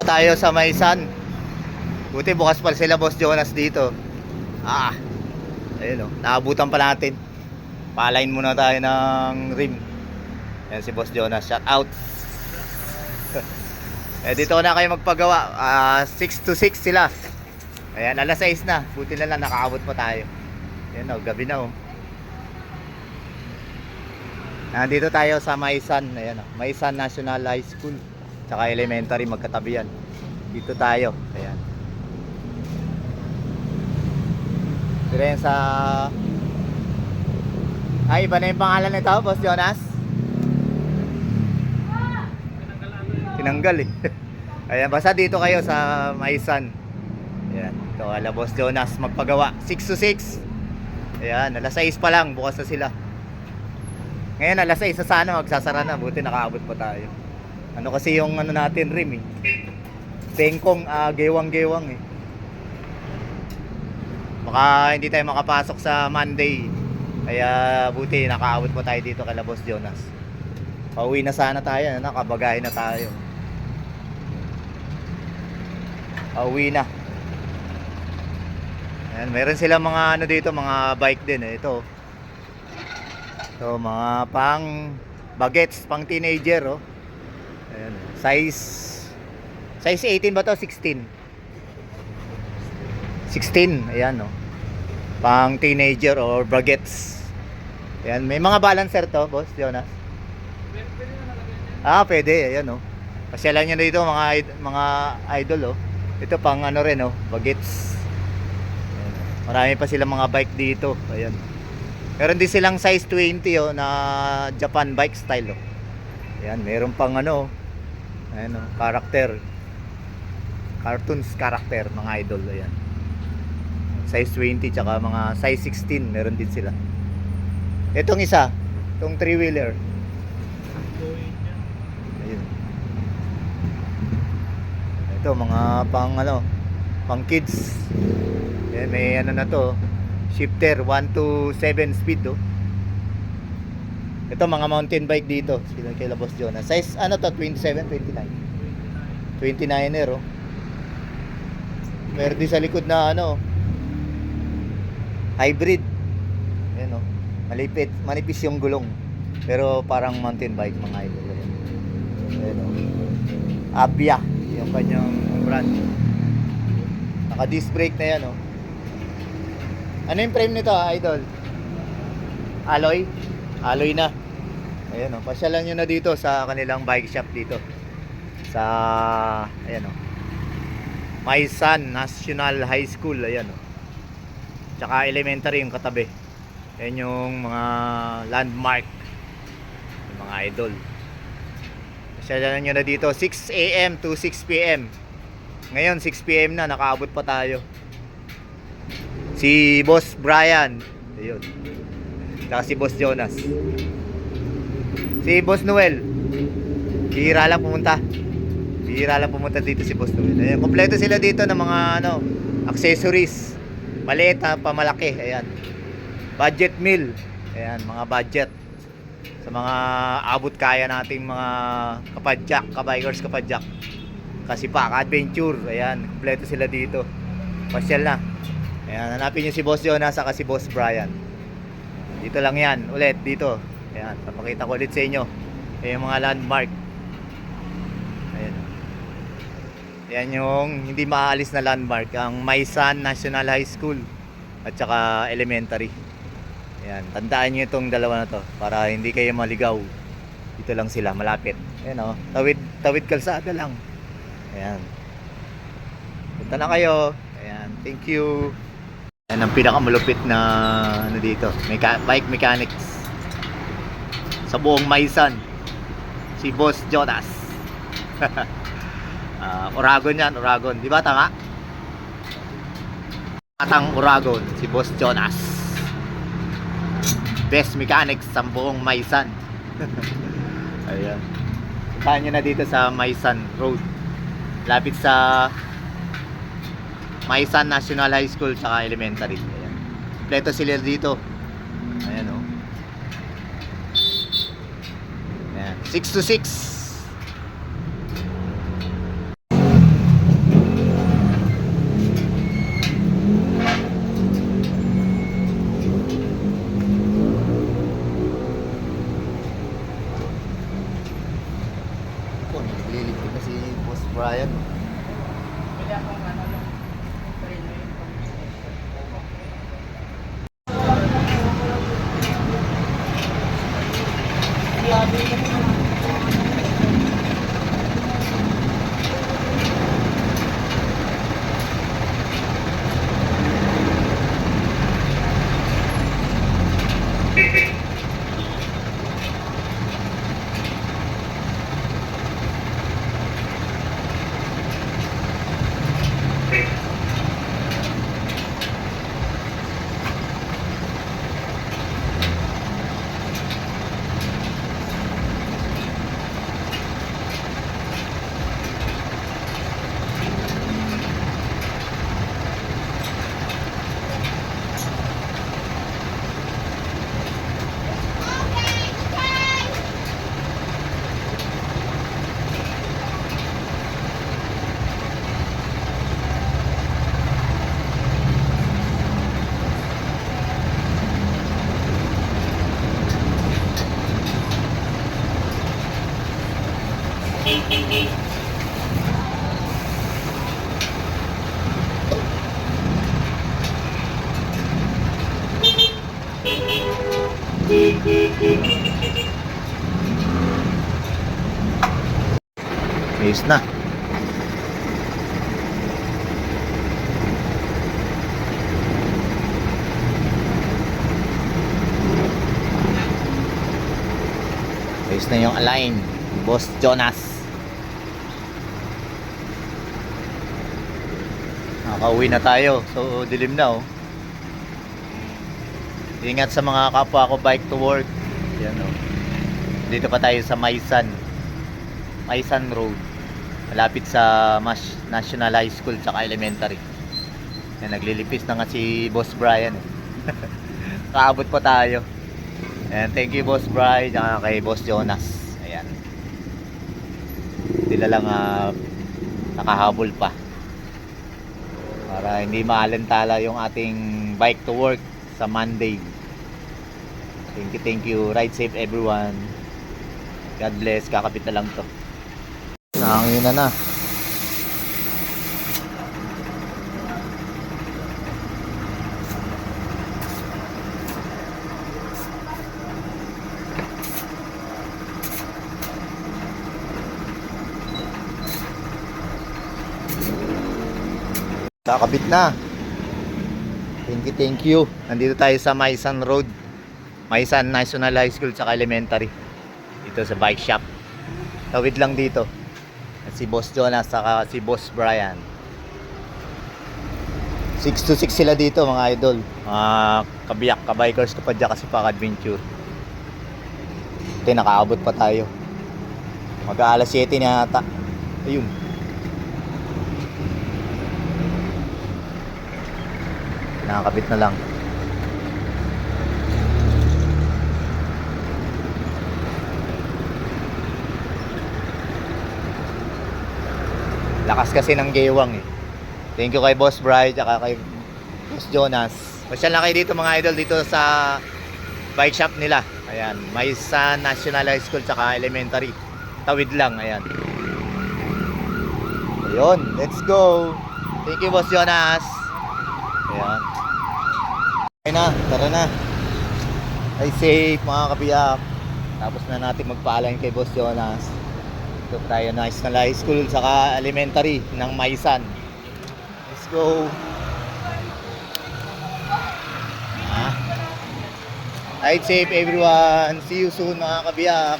Tayo sa Maisan. Buti bukas pa sila Boss Jonas dito. Ayun o, naabutan pa natin. Palain muna tayo ng rim. Ayan si Boss Jonas, shout out. Dito na kayo magpagawa. 6 to 6 sila. Ayan, alas 6 na. Buti na lang nakaabot pa tayo. Ayan o, gabi na o. Nandito tayo sa Maisan. Ayan o, Maisan National High School tsaka elementary, magkatabi yan. Dito tayo. Ayan. Dito yan sa... iba na yung pangalan nito, Boss Jonas? Tinanggal eh. Ayan, basta dito kayo sa Maisan. Ayan, ito ala Boss Jonas magpagawa. 6 to 6. Ayan, alas 6 pa lang, bukas na sila. Ngayon alas 6 na sana, magsasara na. Buti nakaabot pa tayo. Ano kasi yung ano natin rim eh. Bengkong, gewang-gewang eh. Baka hindi tayo makapasok sa Monday. Kaya buti nakaabot pa tayo dito kay Boss Jonas. Pauwi na sana tayo, nakabagay na tayo. Pauwi na. Ayan, meron sila mga ano dito, mga bike din eh. Ito mga pang bagets, pang teenager oh. Ayan, size 18 ba to? 16. 16, ayan oh. Pang teenager or bagets. Ayan, may mga balancer to, Boss Jonas. Pwede, ayan oh. Pasyalan nyo dito mga idol oh. Ito pang ano rin oh, bagets. Ayan. Marami pa silang mga bike dito. Ayan. Meron din silang size 20 oh, na Japan bike style oh. Ayan, meron pang ano, ayan oh, character. Cartoons character, mga idol. Ayan. Size 20 tsaka mga size 16 meron din sila. Itong isa, itong 3-wheeler. Ayun. Ito mga pang ano, pang kids. Ayan, may ano na to, shifter 1 to 7 speed oh. Ito mga mountain bike dito, sila kay Boss Jonas. Size ano to, 27, 29. 29er oh. Meron din sa likod na ano, hybrid. Ayan oh. Manipis yung gulong. Pero parang mountain bike, mga idol. Ayan oh. Abia yung kanyang brand. Naka disc brake na yan oh. Ano yung frame nito, idol? Alloy? Alloy na. Ayan oh. Pasyalan nyo na dito sa kanilang bike shop dito. Sa ayan oh, Maisan National High School. Ayan oh. Tsaka elementary yung katabi. Ayan yung mga landmark, yung mga idol. Pasyalan nyo na dito 6 AM to 6 PM. Ngayon 6 PM na, nakaabot pa tayo. Si Boss Brian, ayun. Tsaka si Boss Jonas. Si Boss Noel, bihira lang pumunta. Bihira lang pumunta dito si Boss Noel. Ayan, kompleto sila dito ng mga ano, accessories. Maliit na pamalaki. Ayan. Budget meal. Ayan, mga budget. Sa mga abot kaya nating mga kapadyak, kabikers kapadyak. Kasipak, adventure. Ayan, kompleto sila dito. Pasyal na. Ayan, hanapin nyo si Boss Jonas saka si Boss Brian. Dito lang yan, ulit dito. Ayan, papakita ko ulit sa inyo. Ayan yung mga landmark. Ayan. Ayan yung hindi maaalis na landmark, ang Maisan National High School at saka elementary. Ayan, tandaan nyo itong dalawa na to para hindi kayo maligaw. Dito lang sila, malapit. Ayan o, tawid kalsada lang. Ayan. Punta na kayo. Ayan, thank you. Ayan ang pinakamalupit na ano dito, bike mechanics sa buong Maisan, si Boss Jonas. Uragon yan, Uragon, di ba tama? Atang Uragon, si Boss Jonas, best mechanics sa buong Maisan. Ayan, puntahan nyo na dito sa Maisan Road, lapit sa Maisan National High School tsaka elementary. Ayan. Kompleto sila dito. Ayan o. Ayan. 6 to 6. Brian. Bili akong ano yung preno yung Ayos na. Ayos na yung align, Boss Jonas. Nakauwi na tayo. So dilim na oh. Ingat sa mga kapwa ko bike to work. Yan oh. Dito pa tayo sa Maisan Road. Malapit sa National High School tsaka Elementary. Yan, naglilipis na nga si Boss Brian. Kaabot pa tayo. And thank you Boss Brian tsaka kay Boss Jonas. Ayan. Sila lang nakahabol pa. Para hindi maalantala yung ating bike to work sa Monday. Thank you. Ride safe everyone. God bless. Kakapit na lang to. Nangangina na. Kakabit na. Thank you. Nandito tayo sa Maisan Road. Maisan National High School sa Elementary. Dito sa bike shop. Tawid lang dito. At si Boss Jonas saka si Boss Brian. 6 to 6 sila dito mga idol. Kabiyak, kabikers ko pa dyan kasi paka-adventure. Ito nakaabot pa tayo. Mag-aalas 7 na yata. Ayun. Nakakabit na lang. Lakas kasi ng gewang eh. Thank you kay Boss Brian at kay Boss Jonas. Pasyal na kayo dito mga idol dito sa bike shop nila. Ayan, Maisan National High School tsaka Elementary. Tawid lang, ayan. Ayun, let's go. Thank you Boss Jonas. Ayan. Okay na, tara na. Ay safe mga kabiyak. Tapos na natin magpaalam kay Boss Jonas. Ito tayo National High School saka Elementary ng Maisan. Let's go. Ride safe everyone. See you soon mga kabiyak.